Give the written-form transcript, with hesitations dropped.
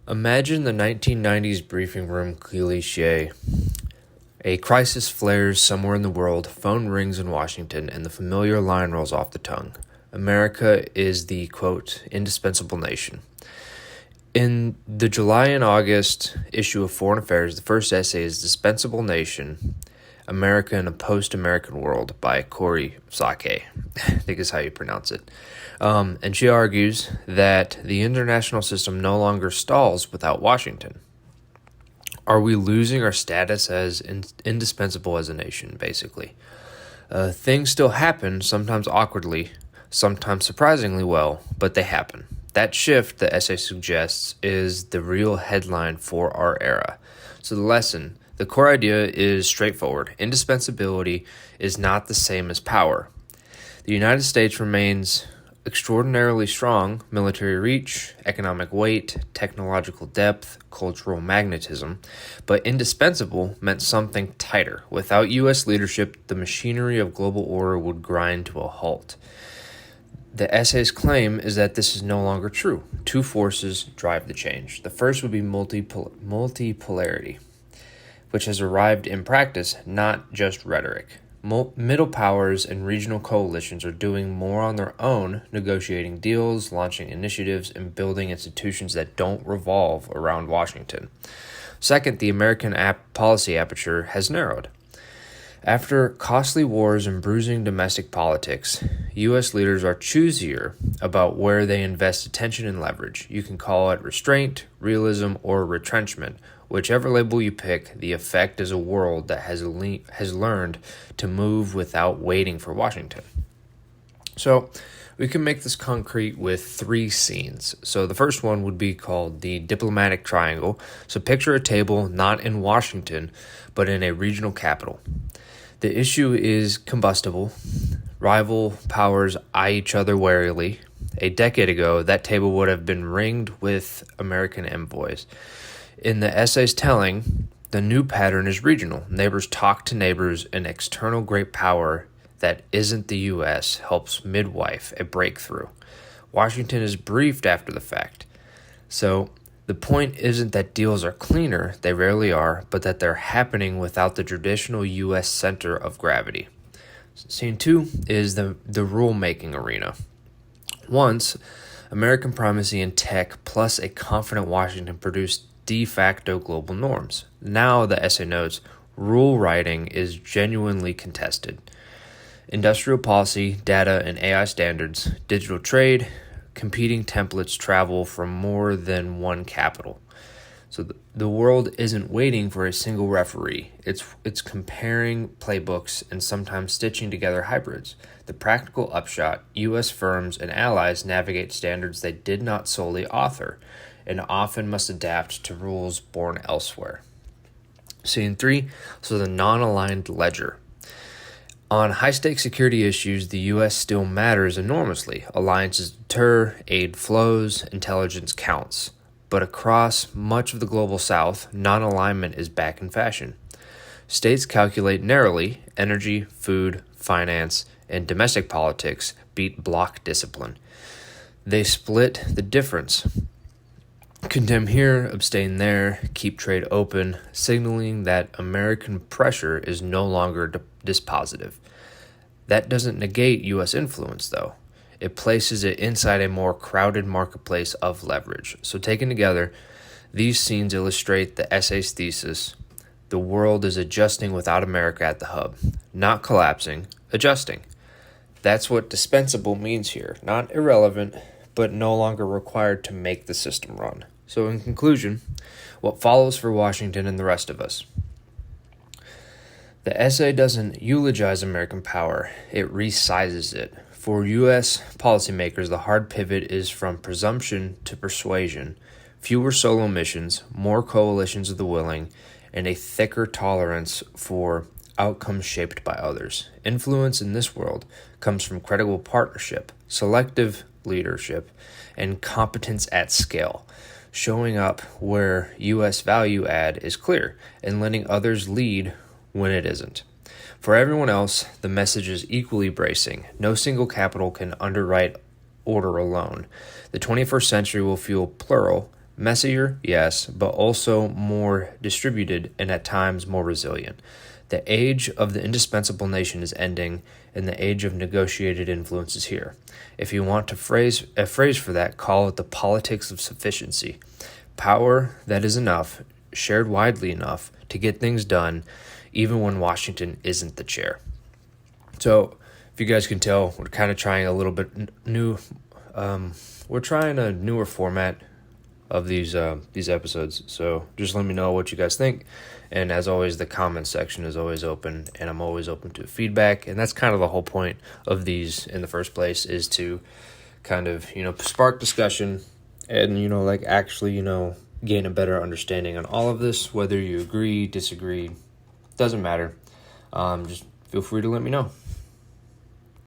Imagine the 1990s briefing room cliché. A crisis flares somewhere in the world, phone rings in Washington, and the familiar line rolls off the tongue. America is the, quote, indispensable nation. In the July and August issue of Foreign Affairs, the first essay is Dispensable Nation, America in a Post-American World by Forsythe, I think is how you pronounce it. And she argues that the international system no longer stalls without Washington. Are we losing our status as indispensable as a nation, basically? Things still happen, sometimes awkwardly, sometimes surprisingly well, but they happen. That shift, the essay suggests, is the real headline for our era. So the lesson, the core idea is straightforward. Indispensability is not the same as power. The United States remains extraordinarily strong: military reach, economic weight, technological depth, cultural magnetism, but indispensable meant something tighter. Without U.S. leadership, the machinery of global order would grind to a halt. The essay's claim is that this is no longer true. Two forces drive the change. The first would be multipolarity, which has arrived in practice, not just rhetoric. Middle powers and regional coalitions are doing more on their own, negotiating deals, launching initiatives, and building institutions that don't revolve around Washington. Second, the American policy aperture has narrowed. After costly wars and bruising domestic politics, U.S. leaders are choosier about where they invest attention and leverage. You can call it restraint, realism, or retrenchment. Whichever label you pick, the effect is a world that has learned to move without waiting for Washington. So we can make this concrete with three scenes. So the first one would be called the diplomatic triangle. So picture a table not in Washington, but in a regional capital. The issue is combustible. Rival powers eye each other warily. A decade ago, that table would have been ringed with American envoys. In the essay's telling, the new pattern is regional. Neighbors talk to neighbors. An external great power that isn't the U.S. helps midwife a breakthrough. Washington is briefed after the fact. So the point isn't that deals are cleaner, they rarely are, but that they're happening without the traditional U.S. center of gravity. Scene 2 is the rule-making arena. Once, American primacy in tech plus a confident Washington produced de facto global norms. Now, the essay notes, rule writing is genuinely contested. Industrial policy, data and AI standards, digital trade, competing templates travel from more than one capital. So the world isn't waiting for a single referee. It's comparing playbooks and sometimes stitching together hybrids. The practical upshot, U.S. firms and allies navigate standards they did not solely author and often must adapt to rules born elsewhere. Scene 3, so the non-aligned ledger. On high-stakes security issues, the U.S. still matters enormously. Alliances deter, aid flows, intelligence counts. But across much of the global south, non-alignment is back in fashion. States calculate narrowly. Energy, food, finance, and domestic politics beat bloc discipline. They split the difference. Condemn here, abstain there, keep trade open, signaling that American pressure is no longer dispositive. That doesn't negate U.S. influence, though. It places it inside a more crowded marketplace of leverage. So taken together, these scenes illustrate the essay's thesis. The world is adjusting without America at the hub. Not collapsing, adjusting. That's what dispensable means here. Not irrelevant, but no longer required to make the system run. So in conclusion, what follows for Washington and the rest of us? The essay doesn't eulogize American power, it resizes it. For U.S. policymakers, the hard pivot is from presumption to persuasion, fewer solo missions, more coalitions of the willing, and a thicker tolerance for outcomes shaped by others. Influence in this world comes from credible partnership, selective leadership, and competence at scale, showing up where U.S. value add is clear and letting others lead when it isn't. For everyone else, the message is equally bracing. No single capital can underwrite order alone. The 21st century will feel plural, Messier, yes, but also more distributed and at times more resilient. The age of the indispensable nation is ending, and the age of negotiated influence is here. If you want a phrase for that, call it the politics of sufficiency. Power that is enough, shared widely enough to get things done, even when Washington isn't the chair. So, if you guys can tell, we're kind of trying a little bit new. We're trying a newer format of these episodes. So just let me know what you guys think. And as always, the comment section is always open, and I'm always open to feedback. And that's kind of the whole point of these in the first place, is to kind of, spark discussion and, actually, gain a better understanding on all of this, whether you agree, disagree, doesn't matter. Just feel free to let me know.